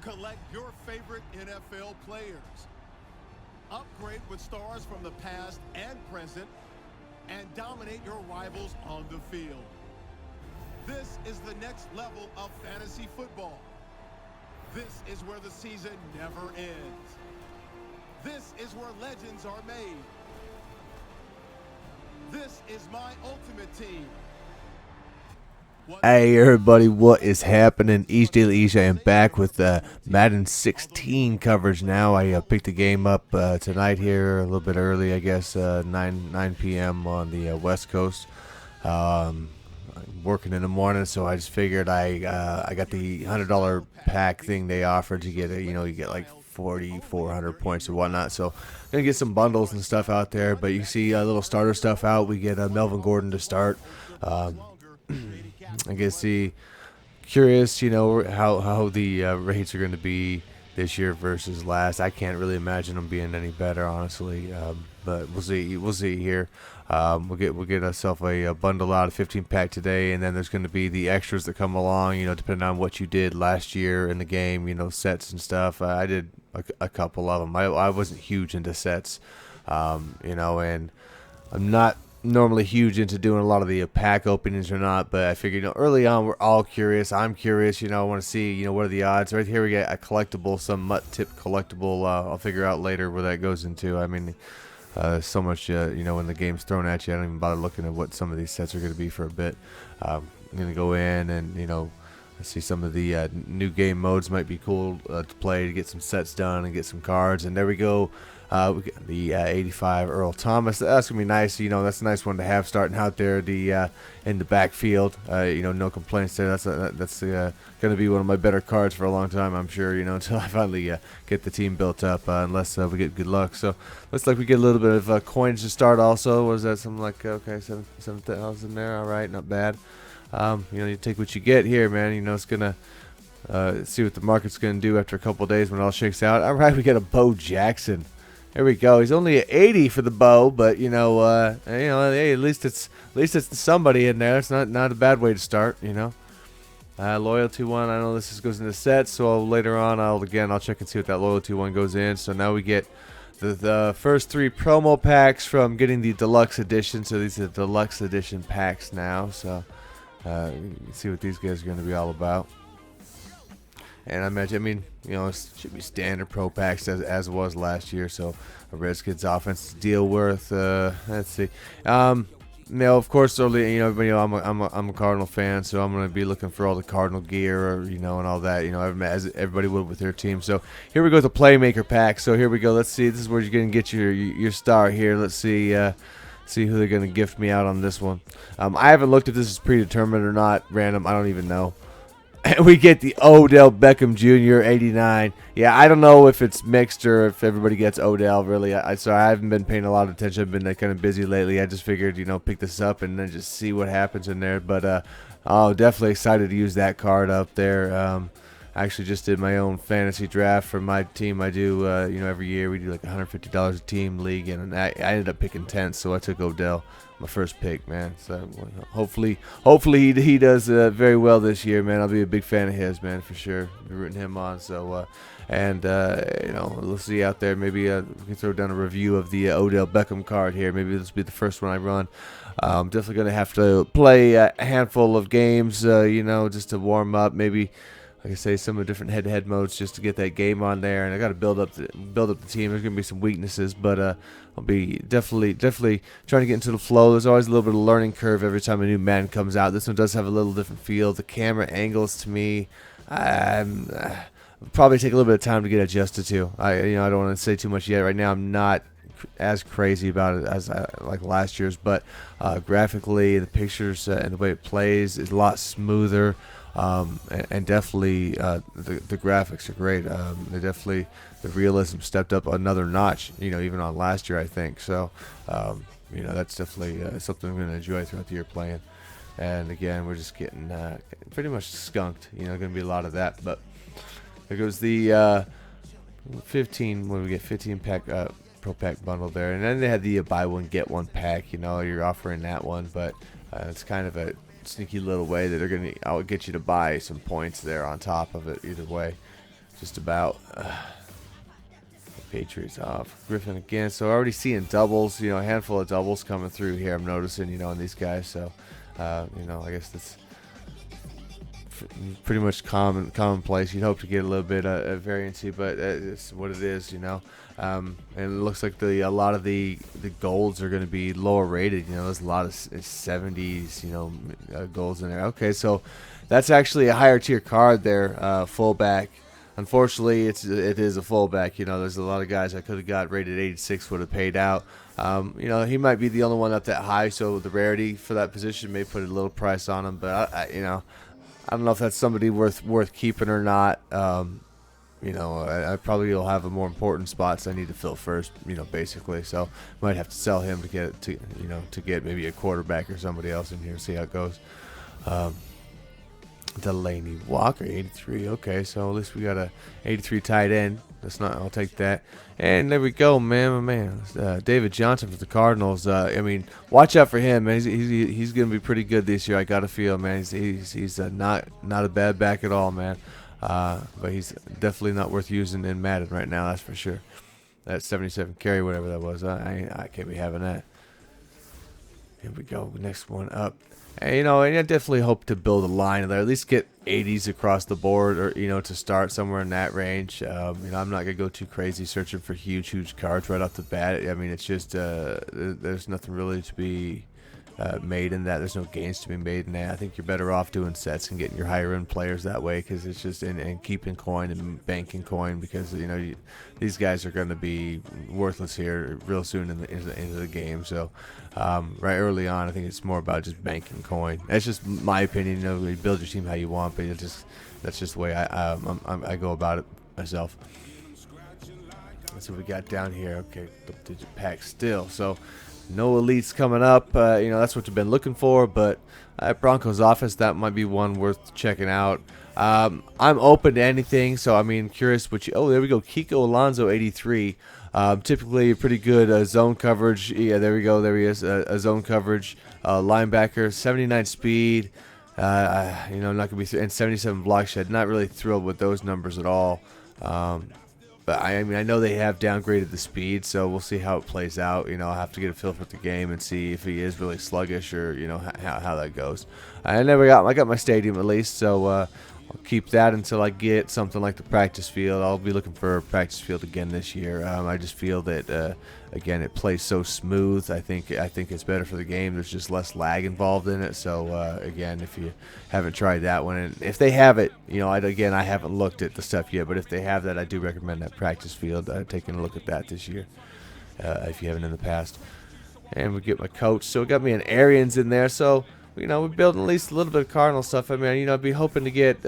Collect your favorite NFL players. Upgrade with stars from the past and present, and dominate your rivals on the field. This is the next level of fantasy football. This is where the season never ends. This is where legends are made. This is my ultimate team. Hey everybody, what is happening? East Daily East. I am back with Madden 16 coverage now. I picked the game up tonight here a little bit early, I guess, 9 p.m. on the West Coast. I'm working in the morning, so I just figured I got the $100 pack thing they offered to get you get like 4,400 points or whatnot. So I'm gonna get some bundles and stuff out there. But you see a little starter stuff out. We get Melvin Gordon to start. I guess curious, how the rates are going to be this year versus last. I can't really imagine them being any better, honestly. But we'll see. We'll see here. We'll get ourselves a bundle out of 15 pack today, and then there's going to be the extras that come along. depending on what you did last year in the game. Sets and stuff. I did a couple of them. I wasn't huge into sets, and I'm not normally huge into doing a lot of the pack openings or not, but I figured early on we're all curious. I'm curious. I want to see what are the odds. Right here we get a collectible, some mutt tip collectible. I'll figure out later where that goes into. I mean, so much when the game's thrown at you, I don't even bother looking at what some of these sets are going to be for a bit. I'm gonna go in and see some of the new game modes might be cool to play to get some sets done and get some cards. And there we go. We got the 85 Earl Thomas. That's gonna be nice. That's a nice one to have starting out there. In the backfield. No complaints there. That's gonna be one of my better cards for a long time, I'm sure. Until I finally get the team built up. Unless we get good luck. So looks like we get a little bit of coins to start. Also, was that something like 7,000 there? All right, not bad. You take what you get here, man. It's gonna. See what the market's gonna do after a couple of days when it all shakes out. All right, we got a Bo Jackson. There we go. He's only at 80 for the Bo, but hey, at least it's somebody in there. It's not a bad way to start. Loyalty one. I know this goes into sets, so later on I'll check and see what that loyalty one goes in. So now we get the first 3 promo packs from getting the deluxe edition. So these are the deluxe edition packs now. So you can see what these guys are going to be all about. And I imagine, it should be standard pro packs as it was last year. So a Redskins offense to deal with. Let's see. Of course, early, everybody I'm a Cardinal fan, so I'm gonna be looking for all the Cardinal gear, and all that, as everybody would with their team. So here we go with the Playmaker pack. So here we go. Let's see. This is where you're gonna get your star here. Let's see. See who they're gonna gift me out on this one. I haven't looked if this is predetermined or not. Random. I don't even know. And we get the Odell Beckham Jr. 89. Yeah, I don't know if it's mixed or if everybody gets Odell, really. Sorry, I haven't been paying a lot of attention. I've been kind of busy lately. I just figured, pick this up and then just see what happens in there. But definitely excited to use that card up there. I actually just did my own fantasy draft for my team. I do, every year we do like $150 a team league, and I ended up picking 10th, so I took Odell. My first pick, man. So hopefully he does very well this year, man. I'll be a big fan of his, man, for sure. Be rooting him on. So we'll see out there. Maybe we can throw down a review of the Odell Beckham card here. Maybe this will be the first one I run. I'm definitely gonna have to play a handful of games, just to warm up. Maybe, like I say, some of the different head-to-head modes just to get that game on there, and I got to build up the team. There's gonna be some weaknesses, but I'll be definitely trying to get into the flow. There's always a little bit of learning curve every time a new Madden comes out. This one does have a little different feel. The camera angles, to me, probably take a little bit of time to get adjusted to. I don't want to say too much yet. Right now, I'm not as crazy about it as like last year's, but graphically, the pictures and the way it plays is a lot smoother. And definitely the graphics are great. They definitely, the realism stepped up another notch, even on last year, I think. So, that's definitely something I'm going to enjoy throughout the year playing. And again, we're just getting pretty much skunked. Going to be a lot of that. But there goes the 15. When we get 15 pack pro pack bundle there, and then they had the buy one get one pack. You're offering that one, but it's kind of a sneaky little way that they're going to get you to buy some points there on top of it either way. just about. Patriots off. Griffin again. So already seeing doubles, a handful of doubles coming through here. I'm noticing, in these guys. So, I guess that's pretty much commonplace. You'd hope to get a little bit of variancy, but it's what it is, and it looks like a lot of the golds are going to be lower rated. There's a lot of 70s, golds in there. Okay, so that's actually a higher tier card there, fullback. Unfortunately, it is a fullback. There's a lot of guys that could have got rated 86 would have paid out. He might be the only one up that high, so the rarity for that position may put a little price on him. But I don't know if that's somebody worth keeping or not. I probably will have a more important spots I need to fill first. Basically, so might have to sell him to get to get maybe a quarterback or somebody else in here. See how it goes. Delaney Walker, 83. Okay, so at least we got a 83 tight end. I'll take that. And there we go, man. David Johnson for the Cardinals. Watch out for him, man. He's gonna be pretty good this year. I got a feel, man. He's not a bad back at all, man. But he's definitely not worth using in Madden right now. That's for sure. That 77 carry, whatever that was. I can't be having that. Here we go. Next one up. And, I definitely hope to build a line there. At least get 80s across the board, or to start somewhere in that range. I'm not gonna go too crazy searching for huge cards right off the bat. It's just there's nothing really to be made in that. There's no gains to be made in that. I think you're better off doing sets and getting your higher end players that way, because it's just and keeping coin and banking coin, because these guys are going to be worthless here real soon into the game. So right early on, I think it's more about just banking coin. That's just my opinion. You build your team how you want, but that's just the way I go about it myself. That's what we got down here. Okay, double digit pack still. So no elites coming up. That's what you've been looking for. But Broncos offense, that might be one worth checking out. I'm open to anything. So curious what you. Oh, there we go. Kiko Alonso, 83. Typically pretty good zone coverage. Yeah, there we go. There he is. A zone coverage linebacker, 79 speed. Not gonna be and 77 block shed. Not really thrilled with those numbers at all. But I know they have downgraded the speed, so we'll see how it plays out. I'll have to get a feel for the game and see if he is really sluggish, or how that goes. I got my stadium at least, so I'll keep that until I get something like the practice field. I'll be looking for a practice field again this year. I just feel that again, it plays so smooth. I think it's better for the game. There's just less lag involved in it. So again, if you haven't tried that one, and if they have it, I haven't looked at the stuff yet, but if they have that, I do recommend that practice field. Taking a look at that this year, if you haven't in the past. And we get my coach. So we got me an Arians in there. So we're building at least a little bit of Cardinal stuff. I'd be hoping to get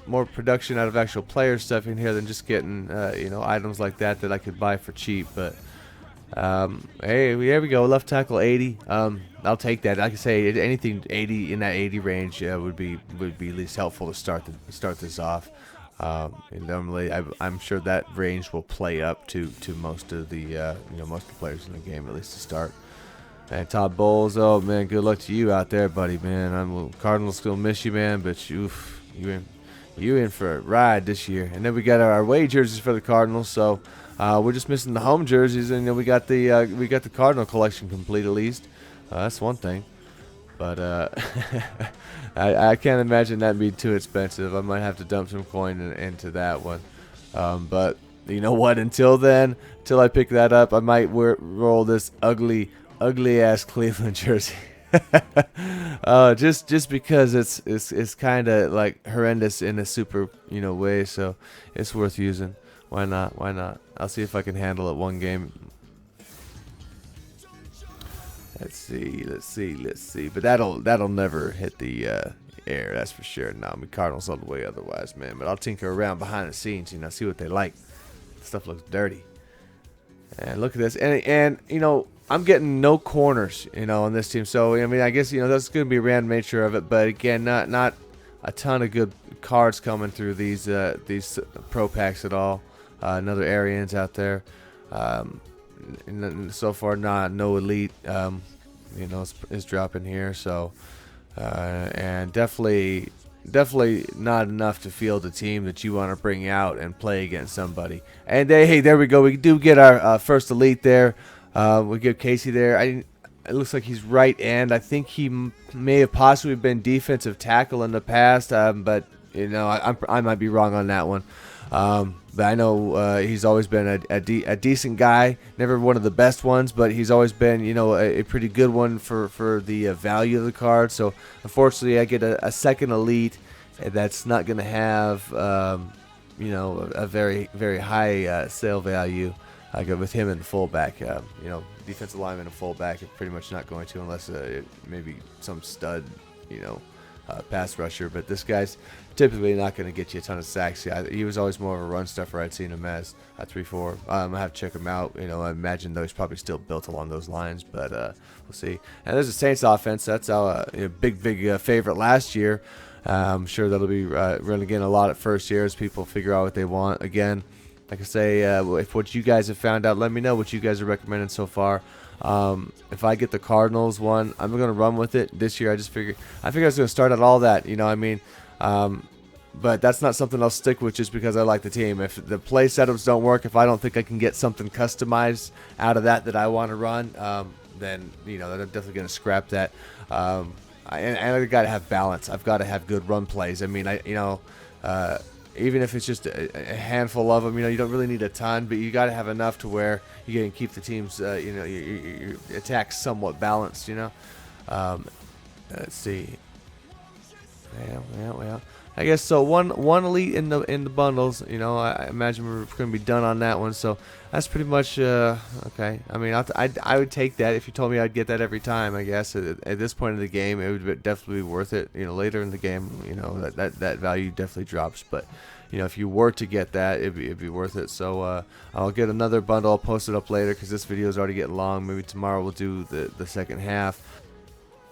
more production out of actual player stuff in here than just getting items like that I could buy for cheap. But hey, there we go. Left tackle 80. I'll take that. Like I say, anything 80 in that 80 range would be at least helpful to start this off. And normally, I'm sure that range will play up to most of the most of the players in the game, at least to start. And Todd Bowles, oh man, good luck to you out there, buddy, man. Cardinals gonna miss you, man, but you in for a ride this year. And then we got our away jerseys for the Cardinals, so we're just missing the home jerseys, and we got the Cardinal collection complete at least. That's one thing, but I can't imagine that being too expensive. I might have to dump some coin into that one, but you know what? Until I pick that up, I might roll this ugly ass Cleveland jersey. Just because it's kind of like horrendous in a super way, so it's worth using. Why not? I'll see if I can handle it one game. Let's see. But that'll never hit the air, that's for sure. No, Cardinals all the way otherwise, man. But I'll tinker around behind the scenes, see what they like. Stuff looks dirty. And look at this, and I'm getting no corners, on this team. So I guess that's going to be a random nature of it. But again, not a ton of good cards coming through these pro packs at all. Another Arians out there. So far, no elite. Is dropping here. So and definitely definitely not enough to field a team that you want to bring out and play against somebody. And hey, there we go. We do get our first elite there. We get Casey there. It looks like he's right end. I think he may have possibly been defensive tackle in the past, but you know, I might be wrong on that one. But I know he's always been a decent guy, never one of the best ones, but he's always been, you know, a pretty good one for the value of the card. So unfortunately, I get a second elite that's not going to have, you know, a very high sale value. I go with him and the fullback. You know, defensive lineman and fullback are pretty much not going to, unless maybe some stud, you know, pass rusher. But this guy's typically not going to get you a ton of sacks. He was always more of a run stuffer. I'd seen him as a 3-4. I have to check him out. You know, I imagine though he's probably still built along those lines, but we'll see. And there's the Saints offense. That's our big favorite last year. I'm sure that'll be running again a lot at first year as people figure out what they want. Again, like I say, if what you guys have found out, let me know what you guys are recommending so far. If I get the Cardinals one, I'm going to run with it this year. I figured I was going to start at all that, you know what I mean? But that's not something I'll stick with just because I like the team. If the play setups don't work, if I don't think I can get something customized out of that I want to run, then, you know, I'm definitely going to scrap that. And I've got to have balance. I've got to have good run plays. I mean, even if it's just a handful of them, you know, you don't really need a ton, but you got to have enough to where you can keep the team's, you know, your attacks somewhat balanced, you know. Let's see. Well. I guess so. One elite in the bundles. You know, I imagine we're going to be done on that one. So that's pretty much okay. I mean, I would take that if you told me I'd get that every time. I guess at this point in the game, it would definitely be worth it. You know, later in the game, you know, that value definitely drops. But you know, if you were to get that, it'd be worth it. So I'll get another bundle. I'll post it up later because this video is already getting long. Maybe tomorrow we'll do the second half.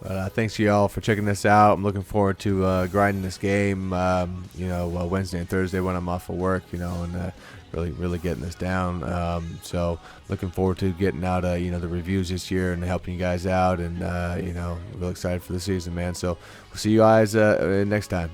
But thanks to y'all for checking this out. I'm looking forward to grinding this game, you know, Wednesday and Thursday when I'm off of work, you know, and really getting this down. So looking forward to getting out, you know, the reviews this year and helping you guys out. And, you know, real excited for the season, man. So we'll see you guys next time.